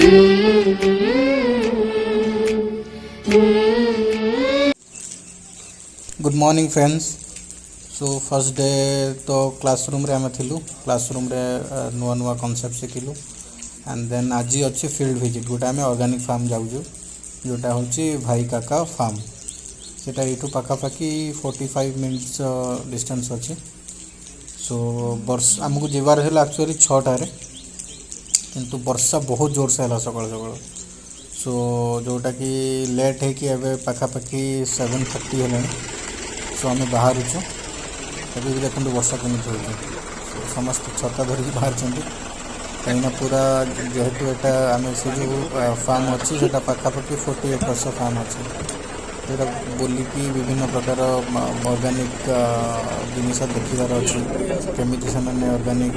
Good morning friends. So first day तो classroom रे आम थिलु क्लासरूम रे नुआ नुआ कॉन्सेप्ट शिखिलु एंड देन आज अच्छी फील्ड विजिट गोटे आम ऑर्गेनिक फार्म जाऊँ जोटा हूँ भाई काका फार्म सेटा यू पाखापाखि 45 मिनिट्स डिस्टेंस अच्छी। सो वर्ष आमको जीवार है एक्चुअली 6टार किंतु वर्षा बहुत जोर से है सकाल सकाल। सो जोटा कि लेट है कि एवं पाखापाखि 7:30 है। सो आम बाहर अभी भी देखते वर्षा कमी हो समस्त छता धरिकी बाहर कहीं पूरा जेहेतु यहाँ आम से जो फार्म अच्छी से पाखापाखि 48 फार्म अच्छे जोटा बुलिकी विभिन्न प्रकार ऑर्गेनिक जिनस देखार अच्छी केमी से ऑर्गेनिक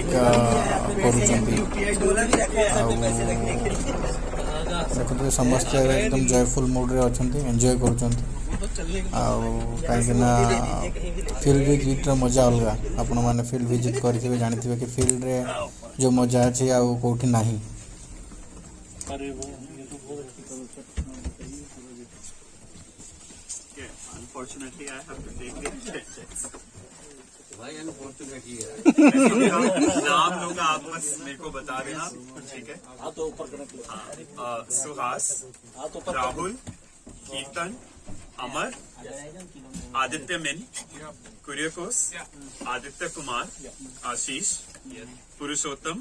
देखते समस्ते एकदम जयफुल मूड रे अच्छा एंजॉय कर फील्ड विजिट मजा अलग आपण मैंने फील्ड विजिट करेंगे जानते कि फील्ड रे जो मजा अच्छे कौटी ना। Unfortunately, I have to take the checks. भाई अनफॉर्चुनेटली है। नाम लोग आप बस मेरे को बता देना, ठीक है? हाँ तो ऊपर कनेक्ट। सुहास, राहुल, कीर्तन, अमर, आदित्य मिन, कुरियकोस, आदित्य कुमार, आशीष, पुरुषोत्तम,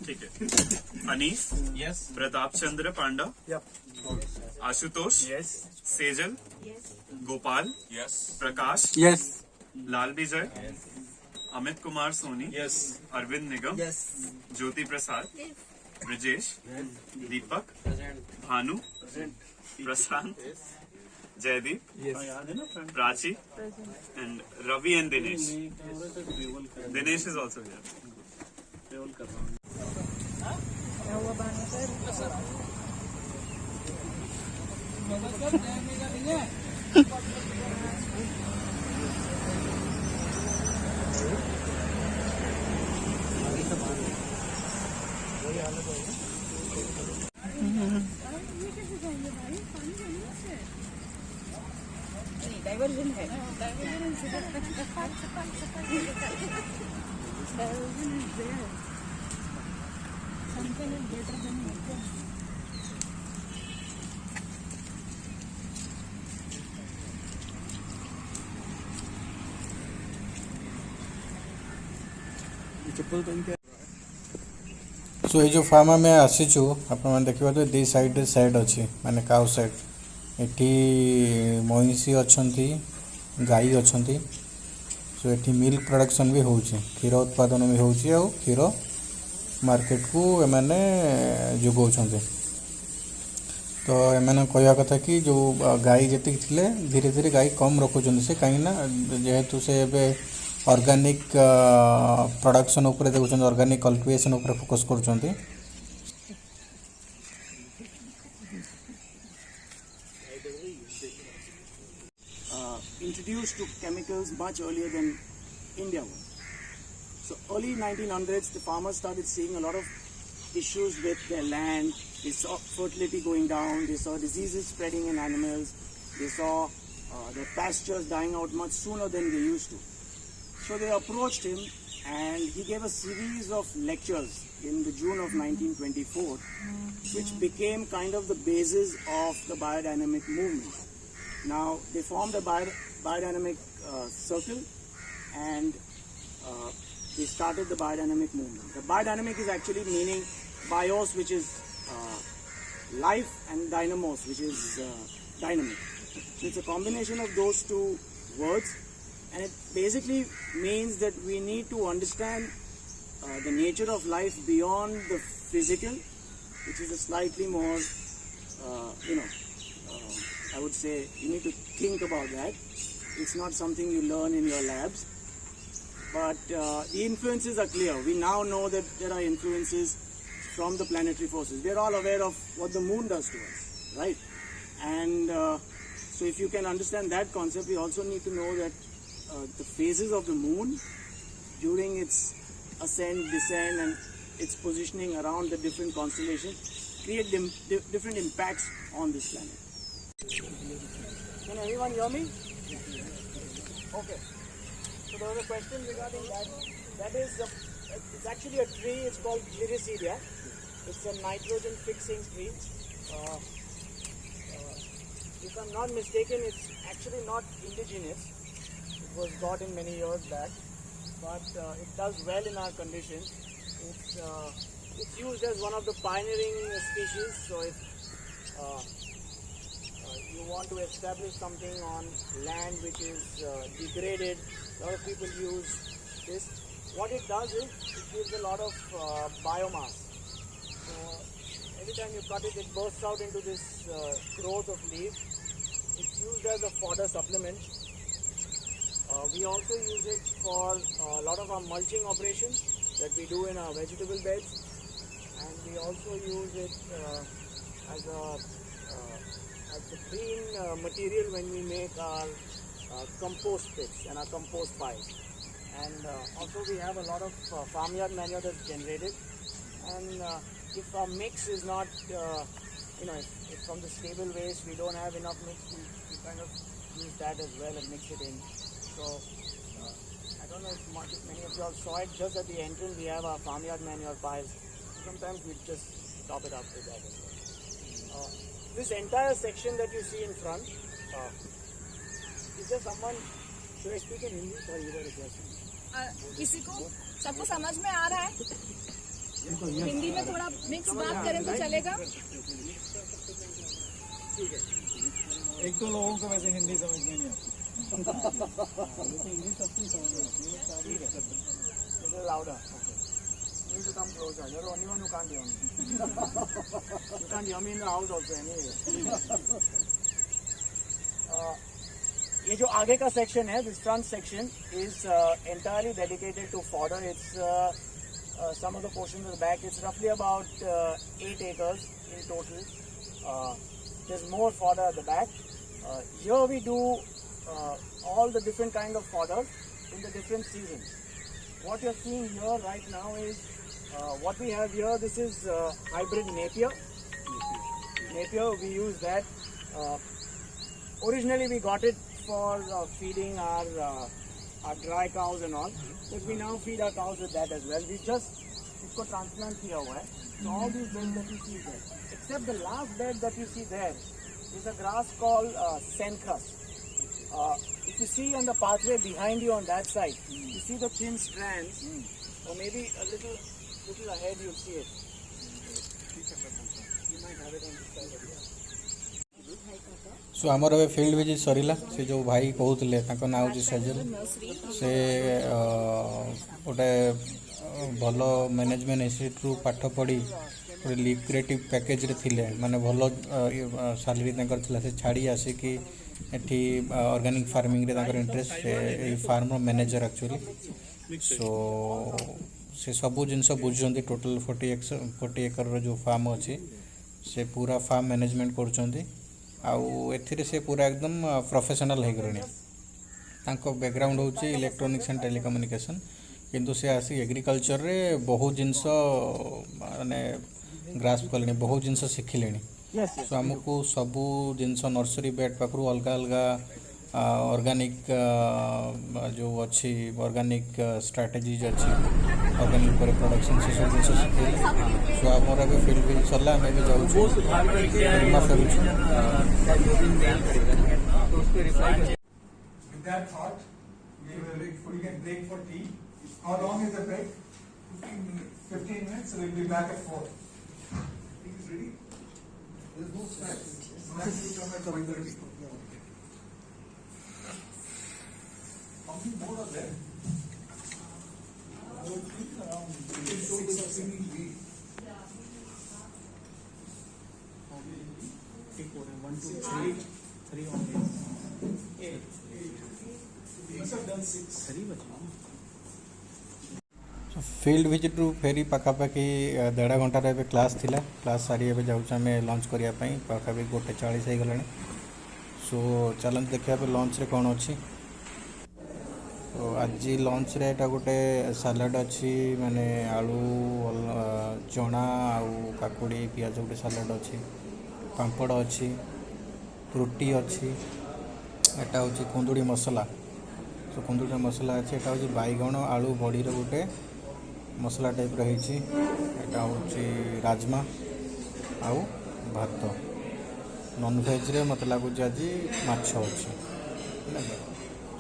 ठीक है? Anis, Pratap Chandra Panda, Ashutosh, Sejal, Gopal, Prakash, Lal Vijay, Amit Kumar Soni, Arvind Nigam, Jyoti Prasad, Brajesh, Deepak, Bhanu, Prashant, Jaydeep, Prachi, and Ravi and Dinesh. Dinesh is also here. Diversion है। सो ये जो फार्म में आसीचु आपने देखा तो दी साइड साइड अच्छी माने काउ साइड एटी महिषी अच्छा गाई अच्छा। सो ये मिल्क प्रोडक्शन भी हो क्षीर उत्पादन भी हो क्षीर मार्केट को एमाने जोगाउं। तो एमाने कहवा कथा कि जो गाई जी थे धीरे धीरे गाई कम रखुच्च से कहीं जेहेतु से ऑर्गेनिक प्रोडक्शन उपरे देखुं ऑर्गेनिक कल्टिवेशन उपरे फोकस कर। Introduced to chemicals much earlier than India was. So early 1900s, the farmers started seeing a lot of issues with their land. They saw fertility going down. They saw diseases spreading in animals. They saw their pastures dying out much sooner than they used to. So they approached him, and he gave a series of lectures in the June of 1924, which became kind of the basis of the biodynamic movement. Now they formed a biodynamic circle, and they started the biodynamic movement. The biodynamic is actually meaning bios, which is life, and dynamos, which is dynamic. So it's a combination of those two words, and it basically means that we need to understand the nature of life beyond the physical, which is a slightly more, I would say you need to think about that. It's not something you learn in your labs, but the influences are clear. We now know that there are influences from the planetary forces. We're all aware of what the moon does to us, right? And so if you can understand that concept, we also need to know that the phases of the moon during its ascent, descent, and its positioning around the different constellations create different impacts on this planet. Can everyone hear me? Okay. So there was a question regarding that. That is, it's actually a tree. It's called Gliricidia. It's a nitrogen fixing tree. If I'm not mistaken, it's actually not indigenous. It was got in many years back, but it does well in our conditions. It's used as one of the pioneering species. So if you want to establish something on land which is degraded, a lot of people use this. What it does is it gives a lot of biomass. So every time you cut it, it bursts out into this growth of leaves. It's used as a fodder supplement. We also use it for a lot of our mulching operations that we do in our vegetable beds, and we also use it as the green material when we make our compost pits and our compost piles. And also we have a lot of farmyard manure that's generated, and if our mix is not, if from the stable waste we don't have enough mix, we kind of use that as well and mix it in. So I don't know if many of you all saw it, just at the entrance we have our farmyard manure piles. Sometimes we just top it up with that as well. This entire section that you see in front, is there someone, should I speak in Hindi or you got a question? किसी को सबको समझ में आ रहा है? हिंदी में थोड़ा mix बात करें तो चलेगा? ठीक है। एक तो लोगों को वैसे हिंदी समझ में नहीं आती। इंग्लिश सबको समझ में आती है। ठीक है। This is louder. Okay. You need to come closer. You're the only one who can't hear me. You can't hear me in the house also anyway. ये जो आगे का सेक्शन है, this front section is entirely dedicated to fodder. It's some of the portions of the back. It's roughly about 8 acres in total. There's more fodder at the back. Here we do all the different kind of fodder in the different seasons. What you're seeing here right now is what we have here. This is hybrid Napier. Napier, we use that. Originally we got it for feeding our dry cows and all, but we now feed our cows with that as well. We just इसको transplant किया हुआ है. So all these beds that you see there, except the last bed that you see there, is a grass called senthus. If you see on the pathway behind you on that side, you see the thin strands, or maybe a little ahead you'll see it. You might have it on this side of here. सो आमर a field visit सरला से जो भाई कहते ताको ना हूँ सजल से गोटे भल मैनेजमेंट इन्स्टिट्यूट पाठ पढ़ी गोटे लिक्रेटिव पैकेज रे थिले माने भल सैलरी से छाड़ी आसिकी एठी ऑर्गेनिक फार्मिंग रे ताकर इंटरेस्ट से फार्म मैनेजर एक्चुअली सो से सबू जिनस बुझुंती टोटल 40 एकर जो फार्म अच्छी से पूरा फार्म मैनेजमेंट कर आउ एथिरे से पूरा एकदम प्रोफेशनल हो गले तांको बैकग्राउंड होची इलेक्ट्रॉनिक्स एंड टेलीकम्युनिकेशन किंतु से आसी एग्रीकल्चर रे बहुत जिनस माने ग्रास्प कले बहुत जिनस शिखिले सो आमको सबू जिनस नर्सरी बेड पाखु अलग अलग ऑर्गेनिक जो अच्छी ऑर्गेनिक स्ट्रैटेजीज अच्छी ऑर्गेनिक पर प्रोडक्शन से सब जिन शिखे सो आमर ए फील्ड भी सरला आम भी जाऊँ With that thought, we can break for tea. How long is the break? 15 minutes. 15 minutes, so we'll be back at 4. Tea is ready? There's no snacks. Snacks will come at 5:30. How many more are there? You can show the singing lead. Take 1, 2, 3 only. 8. These have done 6. 3 बचे. Field visit रु फेरी पाखापाखि 1.5 घंटार ए class थिला class सारी ए जाऊँ आम lunch करने पाखापाखि 1:40 हो गला सो चलते देखा लंच रे कौन अच्छी तो आज लंच रे एटा गोटे सालाड अच्छी माने आलू चना आउ काकुड़ी पियाज गोटे सालाड अच्छी पापड़ अच्छी रोटी अच्छी एटा हूँ कुंदुड़ी मसला तो कुंदुड़ी मसला अच्छी एटा हूँ बैगण आलू बड़ी गोटे मसला टाइप रही एटा हूँ राजमा आउ भात नॉनवेज रे मत लगुच आज माछ अच्छी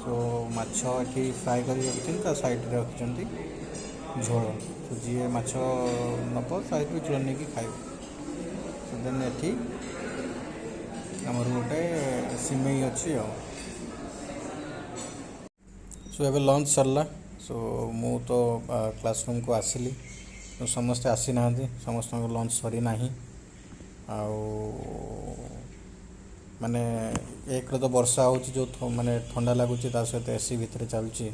सो माछ ये फ्राए कर रखी साइड रे रखिंट झोल तो जी माछ नब साइड रे झोल नहीं खाए सो देन ये आमर गोटे सिमई अच्छी सो एवं लंच सरला सो मु तो क्लासरूम को आसिली तो समस्ते आसी ना समस्त लंच सरी ना माने एक तो वर्षा हो माने ठंडा लगुच सहित एसी भितर चलुची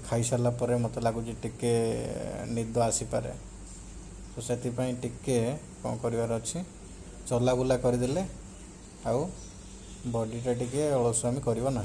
खाई सारा पर मत लगुच टिके निद आसीपे तो से टिके कौन करार अच्छी चला बुला करदे आउ बॉडीटा टिके अलसामी करना।